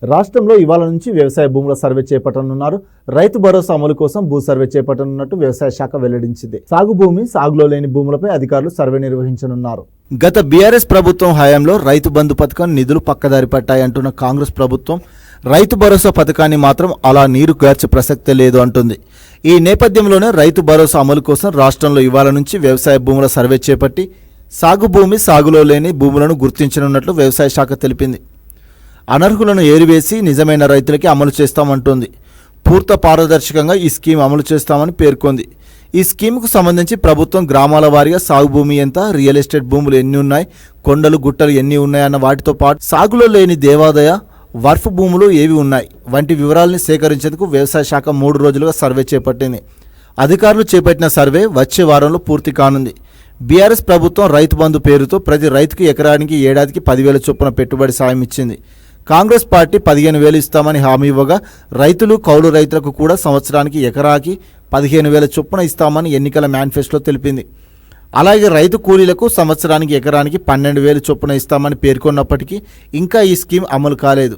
రాష్ట్రంలో ఇవాళ నుంచి వ్యవసాయ భూముల సర్వే చేపట్టనున్నారు. రైతు భరోసా అమలు కోసం భూ సర్వే చేపట్టనున్నట్టు వ్యవసాయ శాఖ వెల్లడించింది. సాగు భూమి, సాగులో లేని భూములపై అధికారులు సర్వే నిర్వహించనున్నారు. గత బీఆర్ఎస్ ప్రభుత్వం హయాంలో రైతు బంధు పథకం నిధులు పక్కదారి పట్టాయంటున్న కాంగ్రెస్ ప్రభుత్వం రైతు భరోసా పథకాన్ని మాత్రం అలా నీరు గార్చే ప్రసక్తే లేదు అంటుంది. ఈ నేపథ్యంలోనే రైతు భరోసా అమలు కోసం రాష్ట్రంలో ఇవాళ నుంచి వ్యవసాయ భూముల సర్వే చేపట్టి సాగు భూమి, సాగులో లేని భూములను గుర్తించనున్నట్లు వ్యవసాయ శాఖ తెలిపింది. అనర్హులను ఏరివేసి నిజమైన రైతులకి అమలు చేస్తామంటోంది. పూర్తి పారదర్శకంగా ఈ స్కీమ్ అమలు చేస్తామని పేర్కొంది. ఈ స్కీమ్కు సంబంధించి ప్రభుత్వం గ్రామాల వారీగా సాగు భూమి ఎంత, రియల్ ఎస్టేట్ భూములు ఎన్ని ఉన్నాయి, కొండలు గుట్టలు ఎన్ని ఉన్నాయన్న వాటితో పాటు సాగులో లేని దేవాదాయ, వర్ఫ్ భూములు ఏవి ఉన్నాయి వంటి వివరాలని సేకరించేందుకు వ్యవసాయ శాఖ 3 రోజులుగా సర్వే చేపట్టింది. అధికారులు చేపట్టిన సర్వే వచ్చే వారంలో పూర్తి కానుంది. బీఆర్ఎస్ ప్రభుత్వం రైతు బంధు పేరుతో ప్రతి రైతుకి ఎకరానికి ఏడాదికి 10,000 చొప్పున పెట్టుబడి సాయం ఇచ్చింది. కాంగ్రెస్ పార్టీ 15,000 ఇస్తామని హామీ ఇవ్వగా రైతులు, కౌలు రైతులకు కూడా సంవత్సరానికి ఎకరాకి 15,000 చొప్పున ఇస్తామని ఎన్నికల మేనిఫెస్టోలో తెలిపింది. అలాగే రైతు కూలీలకు సంవత్సరానికి ఎకరానికి 12,000 చొప్పున ఇస్తామని పేర్కొన్నప్పటికీ ఇంకా ఈ స్కీమ్ అమలు కాలేదు.